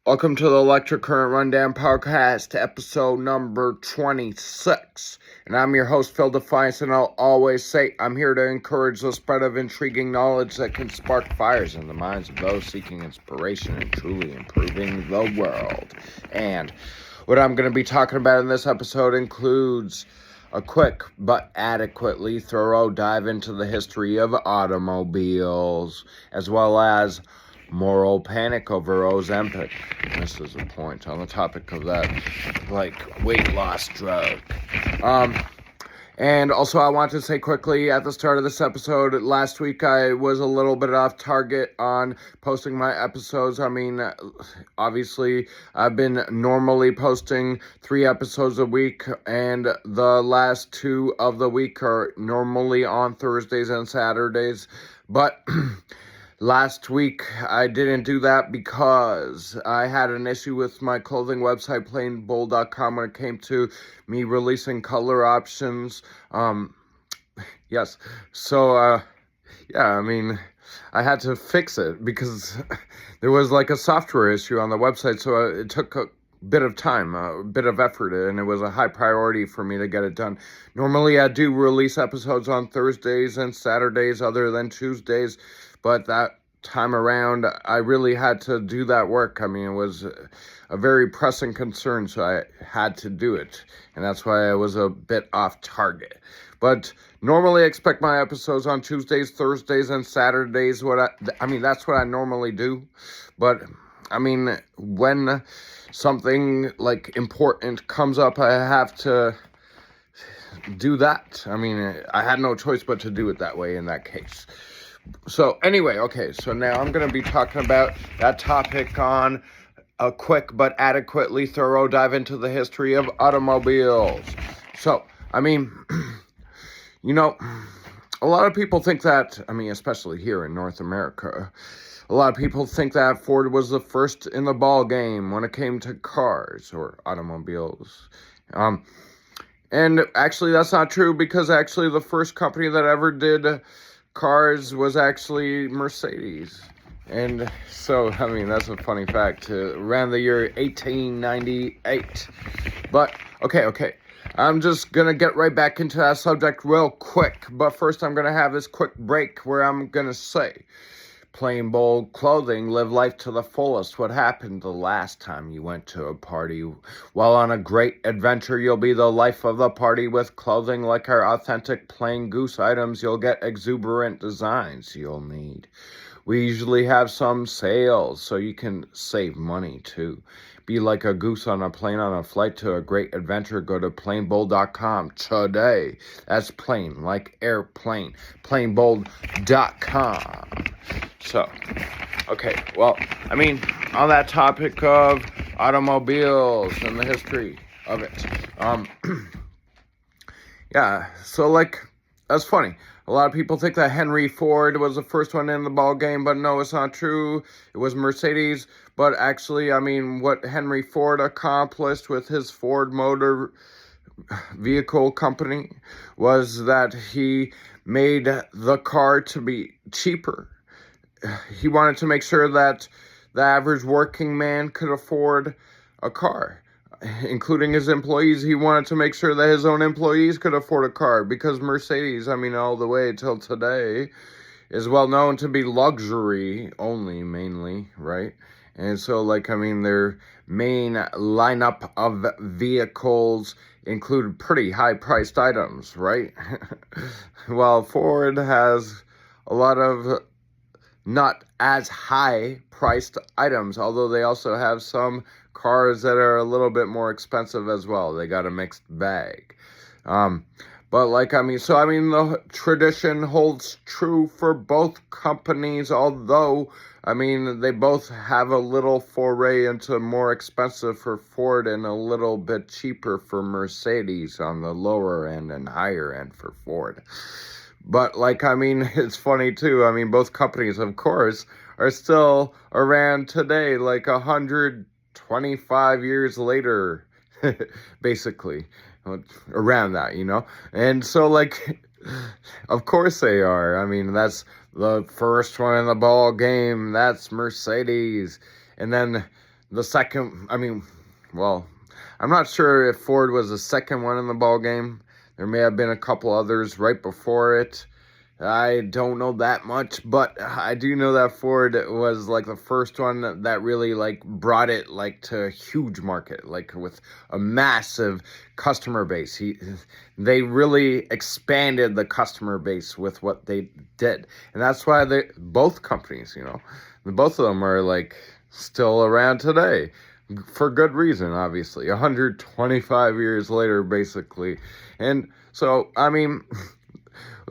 Welcome to the Electric Current Rundown Podcast, episode number 26. And I'm your host, Phil Defiance, and I'll always say I'm here to encourage the spread of intriguing knowledge that can spark fires in the minds of those seeking inspiration and truly improving the world. And what I'm going to be talking about in this episode includes a quick but adequately thorough dive into the history of automobiles, as well as moral panic over Ozempic. This is a point on the topic of that, weight loss drug. And also I want to say quickly at the start of this episode, last week I was a little bit off target on posting my episodes. Obviously I've been normally posting 3 episodes a week, and the last 2 of the week are normally on Thursdays and Saturdays. But last week, I didn't do that because I had an issue with my clothing website, planebold.com, when it came to me releasing color options. Yes. So, I had to fix it because there was a software issue on the website, so it took a bit of time, a bit of effort, and it was a high priority for me to get it done. Normally, I do release episodes on Thursdays and Saturdays other than Tuesdays, but that time around, I really had to do that work. It was a very pressing concern, so I had to do it, and that's why I was a bit off target. But normally I expect my episodes on Tuesdays, Thursdays, and Saturdays. That's what I normally do. But when something important comes up, I have to do that. I had no choice but to do it that way in that case. So anyway, so now I'm going to be talking about that topic on a quick but adequately thorough dive into the history of automobiles. So, a lot of people think that, especially here in North America, a lot of people think that Ford was the first in the ball game when it came to cars or automobiles. And actually that's not true, because actually the first company that ever did cars was actually Mercedes. And so, that's a funny fact, around the year 1898. But, okay. I'm just going to get right back into that subject real quick. But first, I'm going to have this quick break where I'm going to say, plain bold clothing, live life to the fullest. What happened the last time you went to a party? While on a great adventure, you'll be the life of the party. With clothing like our authentic plain goose items, you'll get exuberant designs you'll need. We usually have some sales, so you can save money too. Be like a goose on a plane on a flight to a great adventure. Go to planebold.com today. That's plain, like airplane. Planebold.com. So, on that topic of automobiles and the history of it. That's funny. A lot of people think that Henry Ford was the first one in the ball game, but no, it's not true. It was Mercedes. But actually, what Henry Ford accomplished with his Ford Motor Vehicle Company was that he made the car to be cheaper. He wanted to make sure that the average working man could afford a car, including his employees. He wanted to make sure that his own employees could afford a car, because Mercedes, all the way till today, is well known to be luxury only, mainly, right? And so, their main lineup of vehicles include pretty high-priced items, right? While Ford has a lot of not as high-priced items, although they also have some cars that are a little bit more expensive as well. They got a mixed bag. The tradition holds true for both companies, although, they both have a little foray into more expensive for Ford and a little bit cheaper for Mercedes on the lower end and higher end for Ford. But, it's funny, too. Both companies, of course, are still around today, 125 years later, basically. Around that, And so, of course they are. That's the first one in the ball game. That's Mercedes. And then the second, well, I'm not sure if Ford was the second one in the ball game. There may have been a couple others right before it. I don't know that much, but I do know that Ford was like the first one that really like brought it like to a huge market, like with a massive customer base. They really expanded the customer base with what they did. And that's why both companies, both of them are like still around today for good reason, obviously. 125 years later, basically. And so,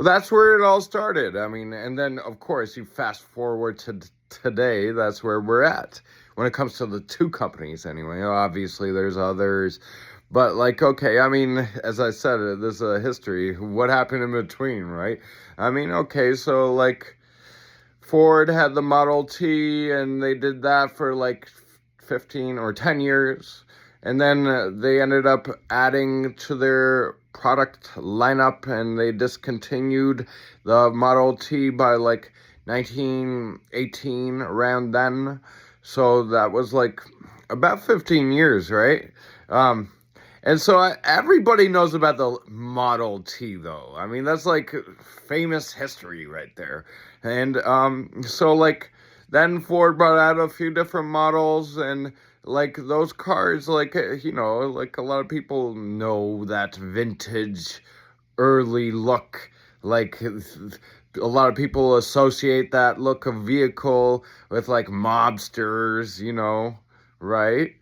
that's where it all started. And then, of course, you fast forward to today, that's where we're at. When it comes to the two companies, anyway. Obviously, there's others. But, okay, as I said, there's a history. What happened in between, right? Okay, so, Ford had the Model T, and they did that for, 15 or 10 years. And then they ended up adding to their product lineup, and they discontinued the Model T by 1918, around then. So that was about 15 years, right? And so everybody knows about the Model T, though. That's famous history right there. And so then Ford brought out a few different models, and those cars, a lot of people know that vintage early look. A lot of people associate that look of vehicle with mobsters, right?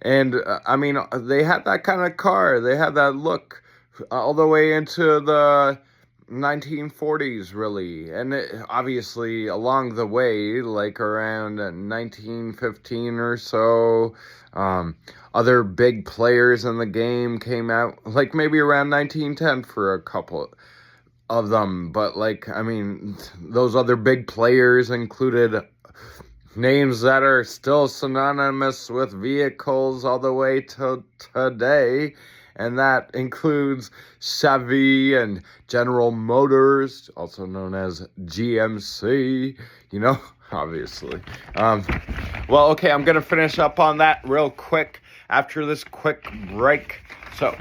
And they had that kind of car. They had that look all the way into the 1940s, really. And obviously along the way, around 1915 or so, other big players in the game came out, maybe around 1910 for a couple of them. But those other big players included names that are still synonymous with vehicles all the way to today. And that includes Chevy and General Motors, also known as GMC, obviously. Well, okay, I'm going to finish up on that real quick after this quick break. So,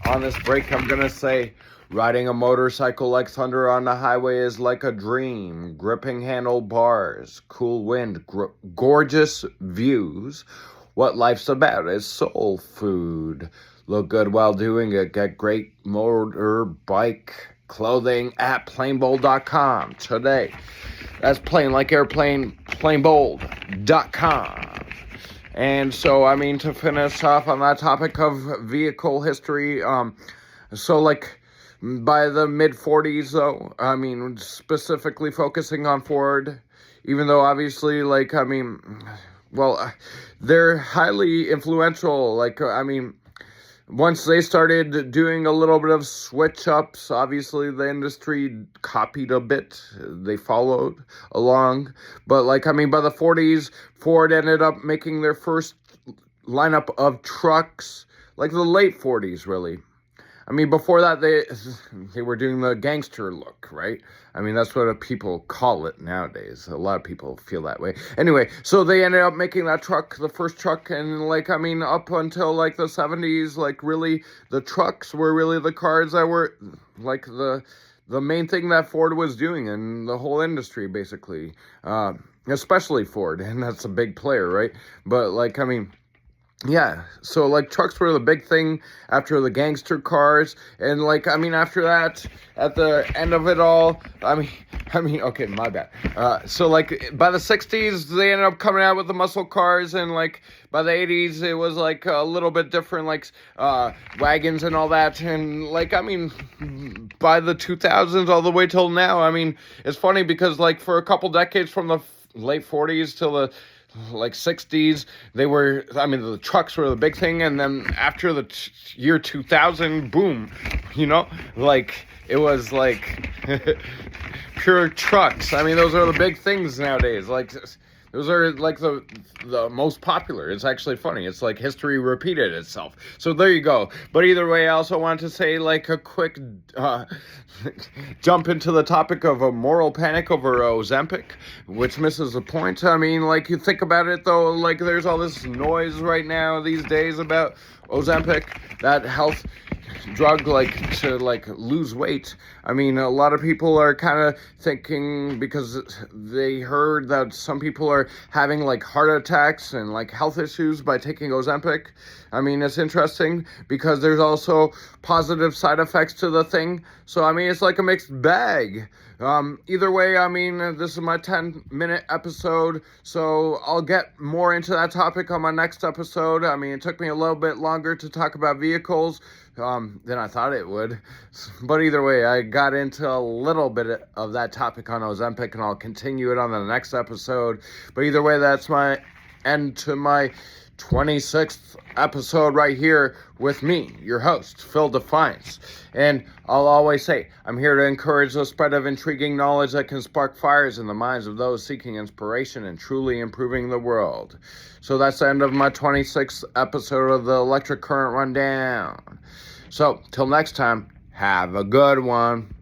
on this break, I'm going to say, riding a motorcycle like thunder on the highway is like a dream. Gripping handlebars, cool wind, gorgeous views. What life's about is soul food. Look good while doing it. Get great motorbike clothing at planebold.com today. That's plain like airplane, planebold.com. And so, to finish off on that topic of vehicle history, so by the mid-40s, though, specifically focusing on Ford, even though obviously, they're highly influential, once they started doing a little bit of switch-ups, obviously the industry copied a bit. They followed along. But, by the 40s, Ford ended up making their first lineup of trucks, the late 40s, really. Before that, they were doing the gangster look, right? That's what people call it nowadays. A lot of people feel that way. Anyway, so they ended up making that truck, the first truck, and, up until, the 70s, really, the trucks were really the cars that were, the main thing that Ford was doing in the whole industry, basically. Especially Ford, and that's a big player, right? But, yeah, so, trucks were the big thing after the gangster cars, and, after that, at the end of it all, okay, my bad. So, by the 60s, they ended up coming out with the muscle cars, and, by the 80s, it was, a little bit different, wagons and all that, and, by the 2000s all the way till now, it's funny because, for a couple decades from the late 40s till the 60s, they were, the trucks were the big thing, and then after the year 2000, boom, it was pure trucks. Those are the big things nowadays. Those are like the most popular. It's actually funny. It's like history repeated itself. So there you go. But either way, I also want to say like a quick jump into the topic of a moral panic over Ozempic, which misses the point. I mean, like, you think about it though, like there's all this noise right now these days about Ozempic, that health drug, like to like lose weight. I mean, a lot of people are kind of thinking, because they heard that some people are having like heart attacks and like health issues by taking Ozempic. I mean, it's interesting because there's also positive side effects to the thing. So I mean, it's like a mixed bag. Either way, I mean, this is my 10-minute episode, so I'll get more into that topic on my next episode. I mean, it took me a little bit longer to talk about vehicles than I thought it would. But either way, I got into a little bit of that topic on Ozempic, and I'll continue it on the next episode. But either way, that's my end to my 26th episode right here with me, your host, Phil Defiance. And I'll always say, I'm here to encourage the spread of intriguing knowledge that can spark fires in the minds of those seeking inspiration and truly improving the world. So that's the end of my 26th episode of the Electric Current Rundown. So, till next time, have a good one.